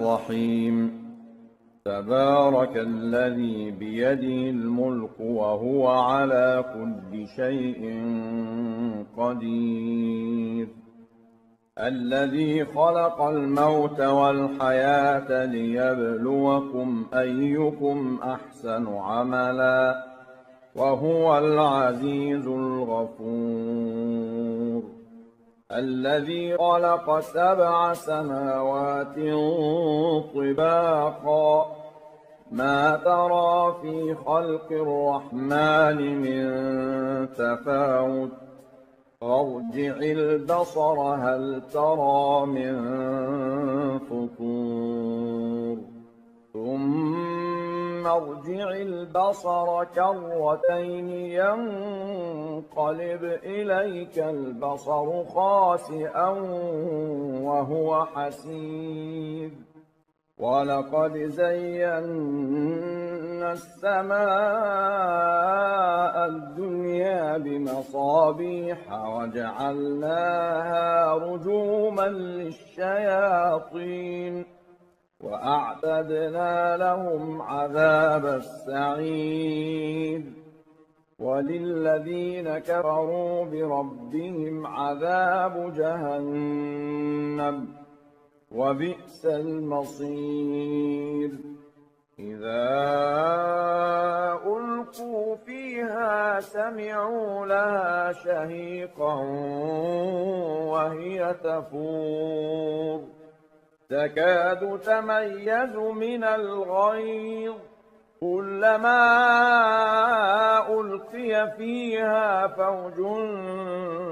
الرحيم تبارك الذي بيده الملك وهو على كل شيء قدير الذي خلق الموت والحياة ليبلوكم أيكم أحسن عملا وهو العزيز الغفور الذي خلق 7 سماوات طباقا ما ترى في خلق الرحمن من تفاوت فارجع البصر هل ترى من فطور ثم ارجع البصر كرتين ينقلب إليك البصر خاسئا وهو حسير ولقد زينا السماء الدنيا بمصابيح وجعلناها رجوما للشياطين وأعتدنا لهم عذاب السعير وللذين كفروا بربهم عذاب جهنم وبئس المصير إذا ألقوا فيها سمعوا لها شهيقا وهي تفور تكاد تميز من الغيظ كلما ألقي فيها فوج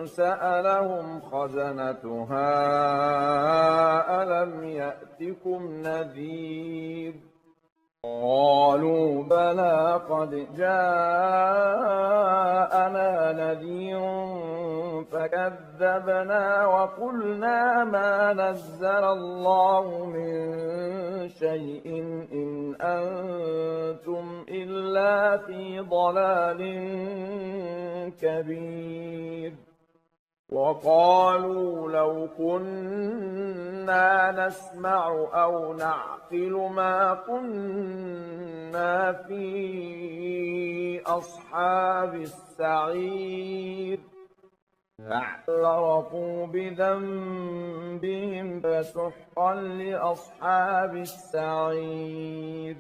سألهم خزنتها ألم يأتكم نذير قالوا بلى قد جاءنا نذير فكذبنا وقلنا ما نزل الله من شيء إن أنتم إلا في ضلال كبير وقالوا لو كنا نسمع أو نعقل ما كنا في أصحاب السعير فاعترفوا بذنبهم فسحقا لأصحاب السعير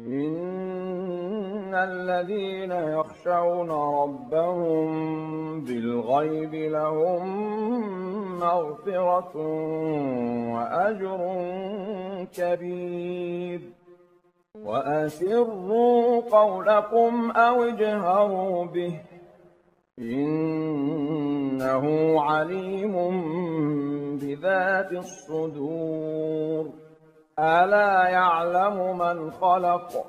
إن الذين يخشون ربهم بالغيب لهم مغفرة وأجر كبير وأسروا قولكم أو اجهروا به إنه عليم بذات الصدور ألا يعلم من خلق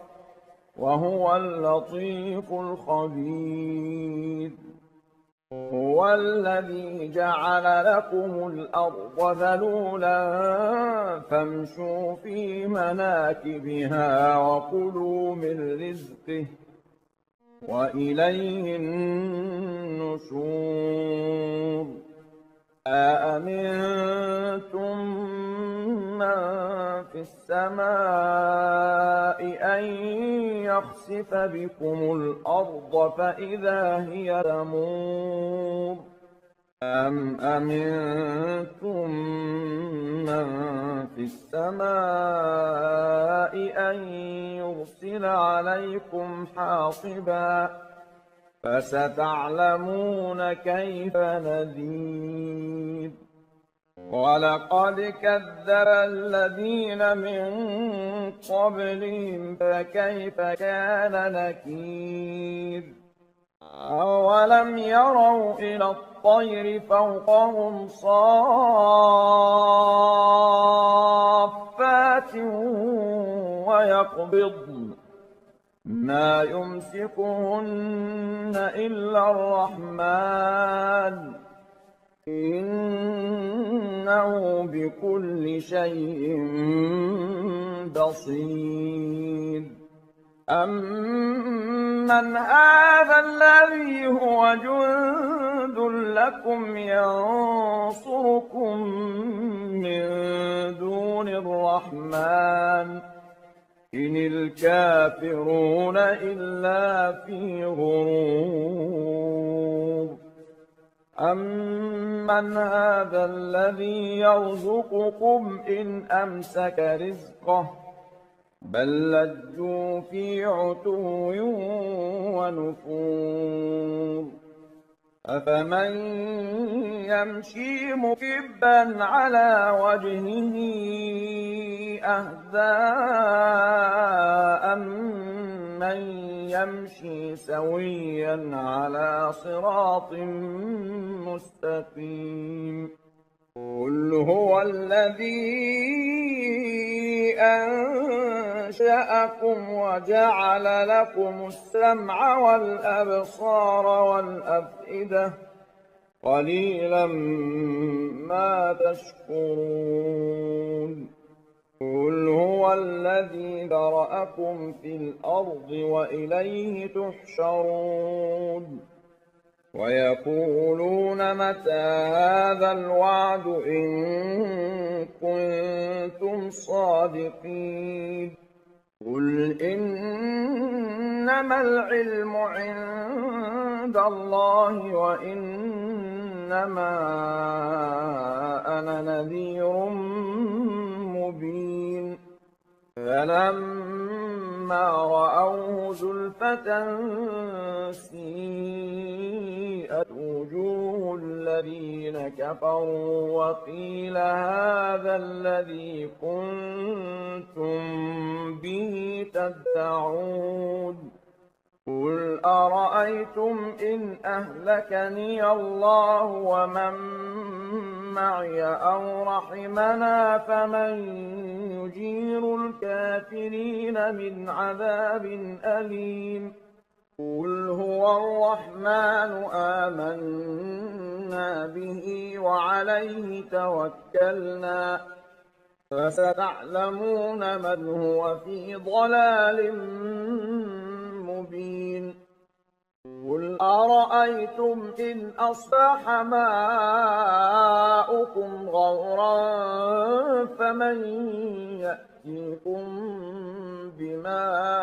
وهو اللطيف الخبير هو الذي جعل لكم الأرض ذلولا فامشوا في مناكبها وكلوا من رزقه وإليه النشور أأمنتم من في السماء أن يخسف بكم الأرض فإذا هي تمور أم أمنتم من في السماء أن يرسل عليكم حاصبا فستعلمون كيف نذير ولقد كذب الذين من قبلهم فكيف كان نكير أولم يروا إلى الطير فوقهم صافات ويقبضن ما يمسكهن إلا الرحمن إنه بكل شيء بصير أمن هذا الذي هو جند جند لكم ينصركم من دون الرحمن إن الكافرون إلا في غرور أمن هذا الذي يرزقكم إن أمسك رزقه بل لجوا في عتو ونفور أفمن يمشي مكبا على وجهه أهدى أمن يمشي سويا على صراط مستقيم قل هو الذي أنشأكم وجعل لكم السمع والأبصار والأفئدة قليلا ما تشكرون قل هو الذي ذرأكم في الأرض وإليه تحشرون ويقولون متى هذا الوعد إن كنتم صادقين قل إنما العلم عند الله وإنما أنا نذير مبين فلما رأوه زلفة سيئت وجوه الذين كفروا وقيل هذا الذي كنتم به تدعون قل أرأيتم إن أهلكني الله ومن معي أو رحمنا فمن يجير الكافرين من عذاب أليم قل هو الرحمن آمنا به وعليه توكلنا فستعلمون من هو في ضلال مبين قل أرأيتم إن أصبح ماؤكم غورا فمن يأتيكم بماء